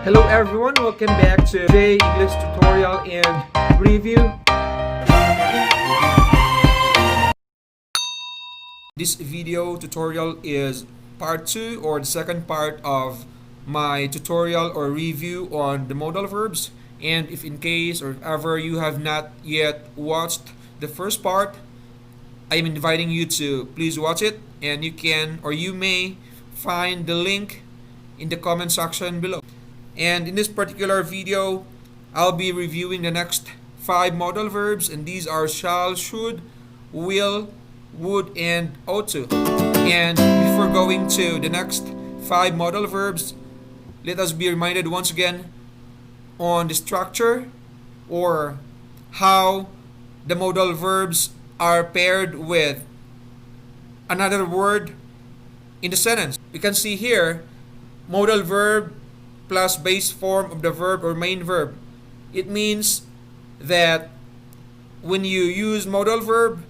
Hello everyone, welcome back to J English tutorial and review. This video tutorial is part 2 or the second part of my tutorial or review on the modal verbs. And if in case or if ever you have not yet watched the first part, I am inviting you to please watch it, and you can or you may find the link in the comment section below. And in this particular video, I'll be reviewing the next 5 modal verbs, and these are shall, should, will, would, and ought to. And before going to the next 5 modal verbs, let us be reminded once again on the structure or how the modal verbs are paired with another word in the sentence. We can see here modal verb plus base form of the verb or main verb. It means that when you use modal verb,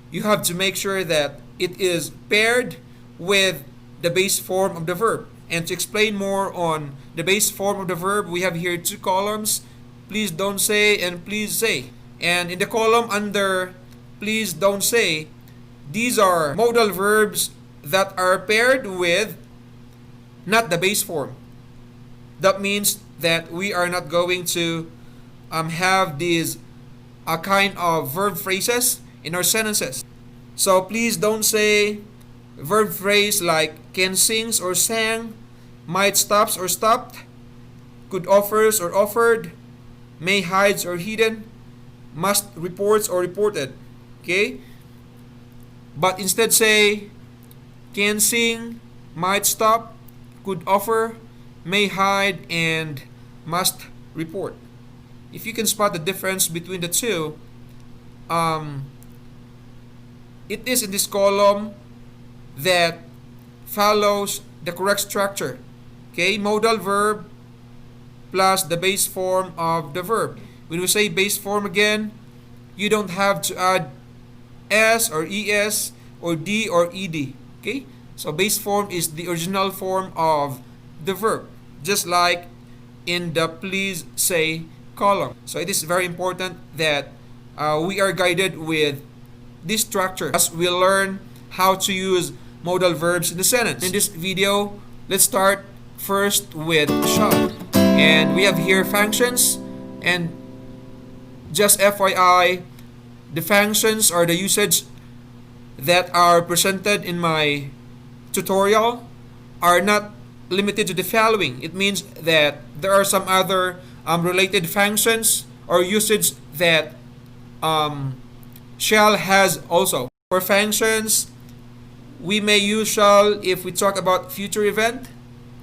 you have to make sure that it is paired with the base form of the verb. And to explain more on the base form of the verb, we have here 2 columns, please don't say and please say. And in the column under please don't say, these are modal verbs that are paired with not the base form. That means that we are not going to have these kind of verb phrases in our sentences. So please don't say verb phrase like can sings or sang, might stops or stopped, could offers or offered, may hides or hidden, must reports or reported. Okay? But instead say can sing, might stop, could offer, may hide, and must report. If you can spot the difference between the two, it is in this column that follows the correct structure. Okay, modal verb plus the base form of the verb. When we say base form again, you don't have to add s or es or d or ed. Okay, so base form is the original form of the verb, just like in the please say column. So it is very important that we are guided with this structure as we learn how to use modal verbs in the sentence. In this video, let's start first with shall. And we have here functions, and just FYI, the functions are the usage that are presented in my tutorial are not limited to the following. It means that there are some other related functions or usage that shall has also. For functions, we may use shall if we talk about future event.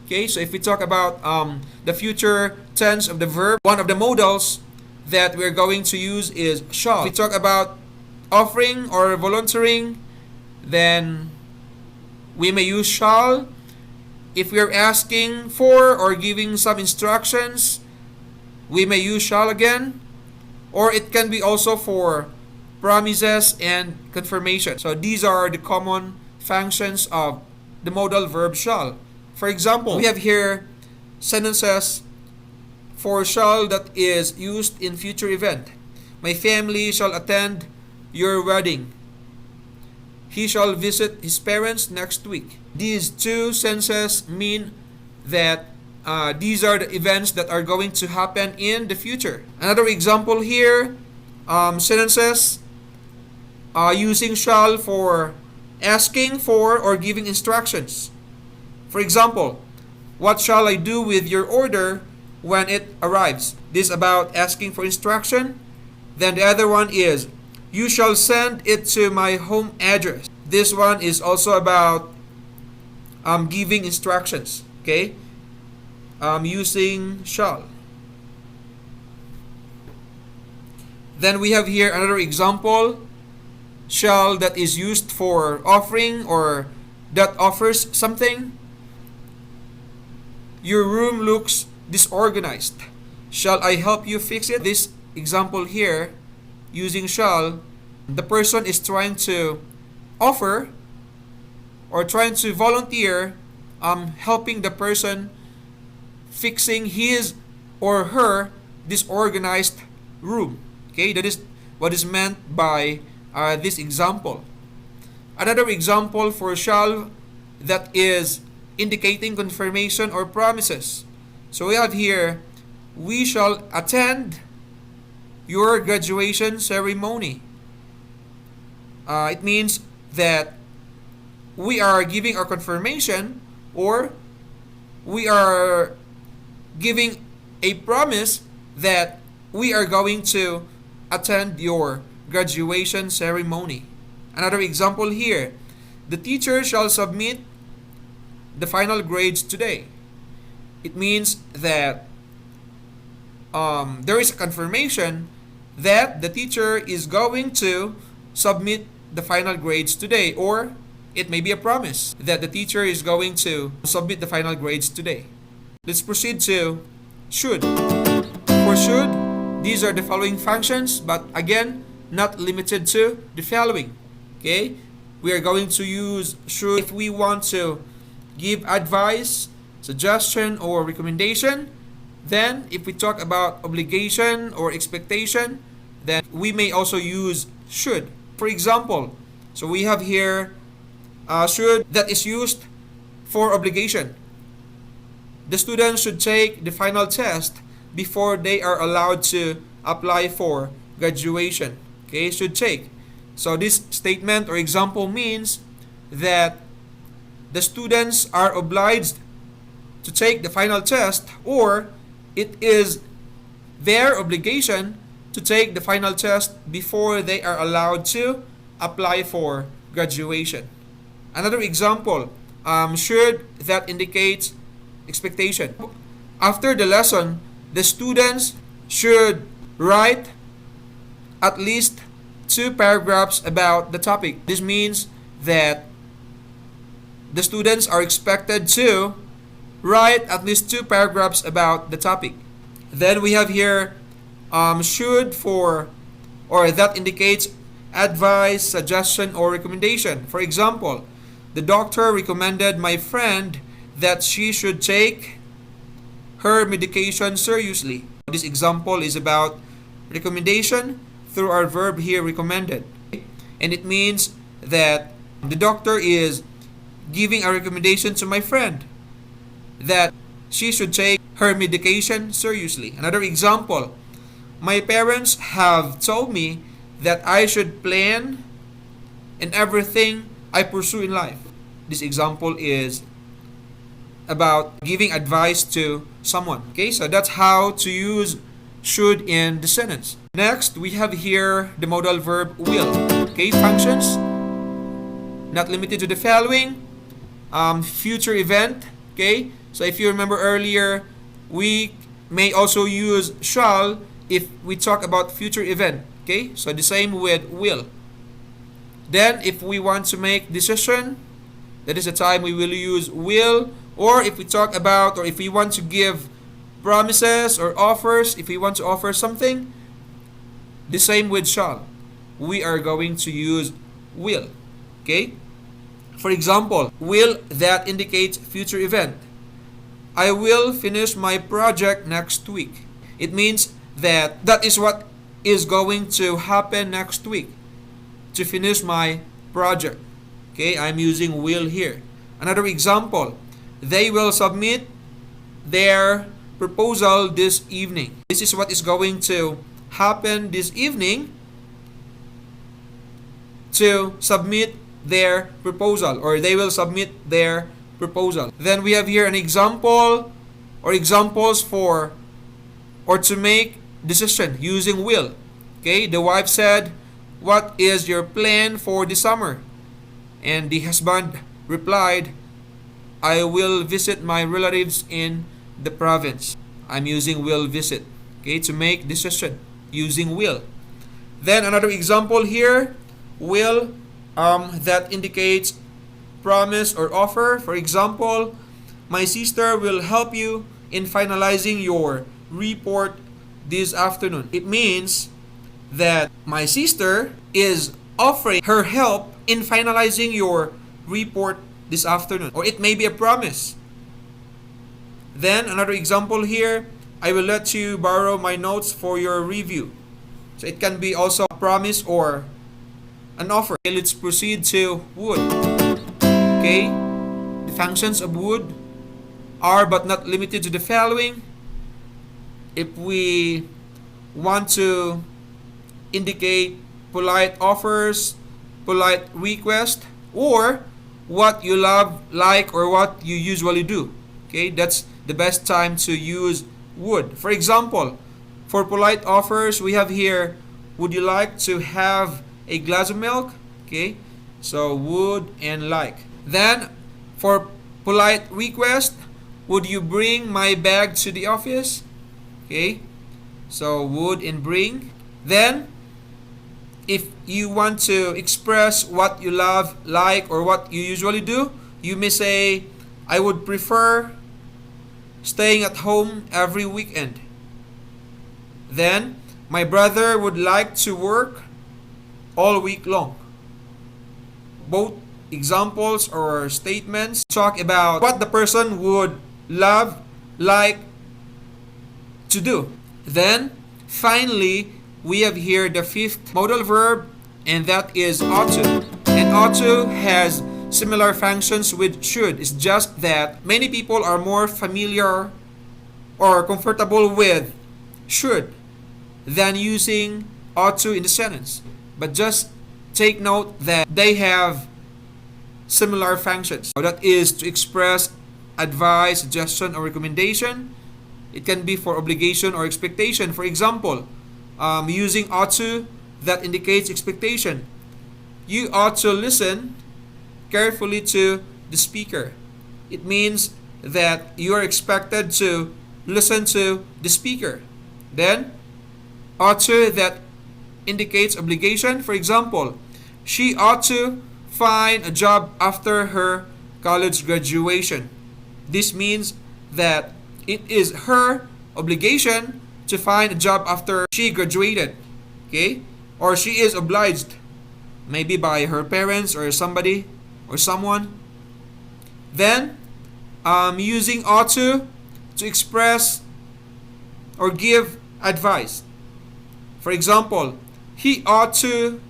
Okay, so if we talk about the future tense of the verb, one of the modals that we're going to use is shall. If we talk about offering or volunteering, then we may use shall. If we are asking for or giving some instructions, we may use shall again. Or it can be also for promises and confirmation. So these are the common functions of the modal verb shall. For example, we have here sentences for shall that is used in future event. My family shall attend your wedding. He shall visit his parents next week. These 2 sentences mean that these are the events that are going to happen in the future. Another example here, sentences using shall for asking for or giving instructions. For example, what shall I do with your order when it arrives? This is about asking for instruction. Then the other one is you shall send it to my home address. This one is also about giving instructions. Okay, using shall. Then we have here another example, shall that is used for offering or that offers something. Your room looks disorganized. Shall I help you fix it? This example here, using shall, the person is trying to offer or trying to volunteer helping the person fixing his or her disorganized room. Okay, that is what is meant by this example. Another example for shall that is indicating confirmation or promises. So we have here, we shall attend your graduation ceremony. It means that we are giving our confirmation, or we are giving a promise that we are going to attend your graduation ceremony. Another example here, the teacher shall submit the final grades today. It means that there is a confirmation that the teacher is going to submit the final grades today, or it may be a promise that the teacher is going to submit the final grades today. Let's proceed to should. For should, these are the following functions, but again, not limited to the following. Okay? We are going to use should if we want to give advice, suggestion, or recommendation. Then, if we talk about obligation or expectation, then we may also use should. For example, so we have here should that is used for obligation. The students should take the final test before they are allowed to apply for graduation. Okay, should take. So this statement or example means that the students are obliged to take the final test, or it is their obligation to take the final test before they are allowed to apply for graduation. Another example, should that indicates expectation. After the lesson, the students should write at least 2 paragraphs about the topic. This means that the students are expected to write at least 2 paragraphs about the topic. Then we have here should for, or that indicates advice, suggestion, or recommendation. For example, the doctor recommended my friend that she should take her medication seriously. This example is about recommendation through our verb here, recommended. And it means that the doctor is giving a recommendation to my friend that she should take her medication seriously. Another example, my parents have told me that I should plan in everything I pursue in life. This example is about giving advice to someone. Okay, so that's how to use should in the sentence. Next, we have here the modal verb will. Okay, functions, not limited to the following. Future event. Okay, so if you remember earlier, we may also use shall if we talk about future event. Okay, so the same with will. Then if we want to make decision, that is the time we will use will. Or if we talk about, or if we want to give promises or offers, if we want to offer something, the same with shall. We are going to use will. Okay? For example, will that indicates future event. I will finish my project next week. It means that that is what is going to happen next week, to finish my project. Okay, I'm using will here. Another example, they will submit their proposal this evening. This is what is going to happen this evening, to submit their proposal, or they will submit their proposal. Then we have here an example or examples for or to make decision using will. Okay, the wife said, "What is your plan for the summer?" And the husband replied, "I will visit my relatives in the province." I'm using will visit. Okay, to make decision using will. Then another example here, will that indicates promise or offer. For example, my sister will help you in finalizing your report this afternoon. It means that my sister is offering her help in finalizing your report this afternoon. Or it may be a promise Then another example here, I will let you borrow my notes for your review. So it can be also a promise or an offer. Okay, let's proceed to would. Okay, the functions of would are but not limited to the following. If we want to indicate polite offers, polite request, or what you love, like, or what you usually do. Okay, that's the best time to use would. For example, for polite offers, we have here, would you like to have a glass of milk? Okay, so would and like. Then for polite request, would you bring my bag to the office? Okay, so would and bring. Then if you want to express what you love, like, or what you usually do, you may say, I would prefer staying at home every weekend. Then, my brother would like to work all week long. Both examples or statements talk about what the person would love, like to do. Then, finally, we have here the fifth modal verb, and that is ought to. And ought to has similar functions with should. It's just that many people are more familiar or comfortable with should than using ought to in the sentence. But just take note that they have similar functions. So that is to express advice, suggestion, or recommendation. It can be for obligation or expectation. For example, using ought to, that indicates expectation. You ought to listen carefully to the speaker. It means that you are expected to listen to the speaker. Then, ought to, that indicates obligation. For example, she ought to find a job after her college graduation. This means that it is her obligation to find a job after she graduated. Okay? Or she is obliged, maybe by her parents or somebody or someone. Then, using ought to express or give advice. For example, he ought to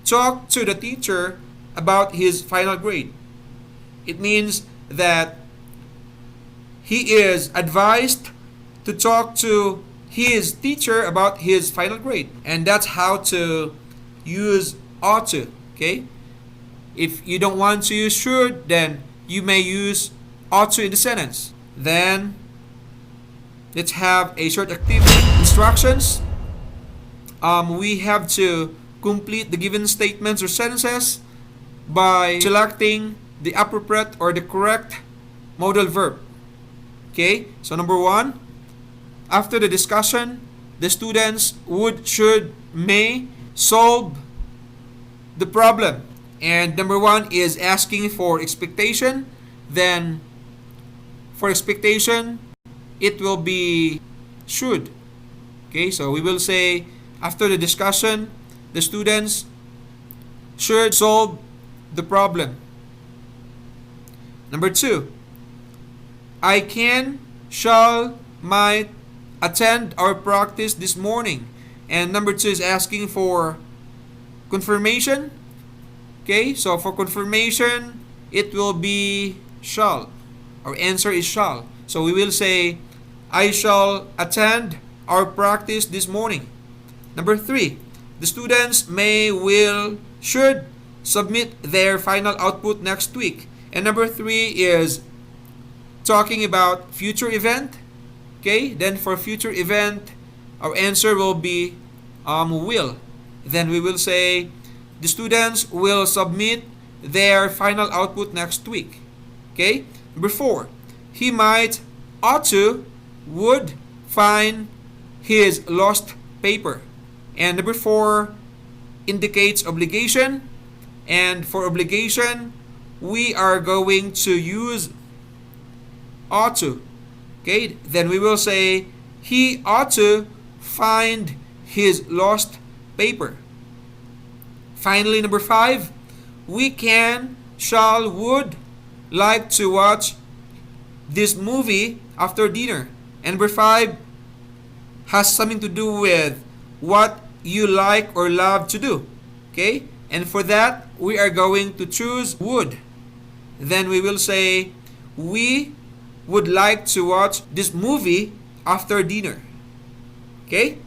talk to the teacher about his final grade. It means that he is advised to talk to his teacher about his final grade. And that's how to use ought to. Okay? If you don't want to use should, then you may use ought to in the sentence. Then, let's have a short activity. Instructions. We have to complete the given statements or sentences by selecting the appropriate or the correct modal verb. Okay? So number 1, after the discussion, the students would, should, may solve the problem. And number 1 is asking for expectation. Then for expectation, it will be should. Okay, so we will say after the discussion, the students should solve the problem. Number 2, I can, shall, might attend our practice this morning. And number 2 is asking for confirmation. Okay, so for confirmation, it will be shall. Our answer is shall. So we will say, I shall attend our practice this morning. Number 3, the students may, will, should submit their final output next week. And number 3 is talking about future event. Okay, then for future event, our answer will be will. Then we will say, the students will submit their final output next week. Okay, number 4, he might, ought to, would find his lost paper. And number 4 indicates obligation. And for obligation, we are going to use ought to. Okay, then we will say, he ought to find his lost paper. Finally, number 5, we can, shall, would like to watch this movie after dinner. And number 5 has something to do with what you like or love to do. Okay? And for that, we are going to choose would. Then we will say, we would like to watch this movie after dinner. Okay?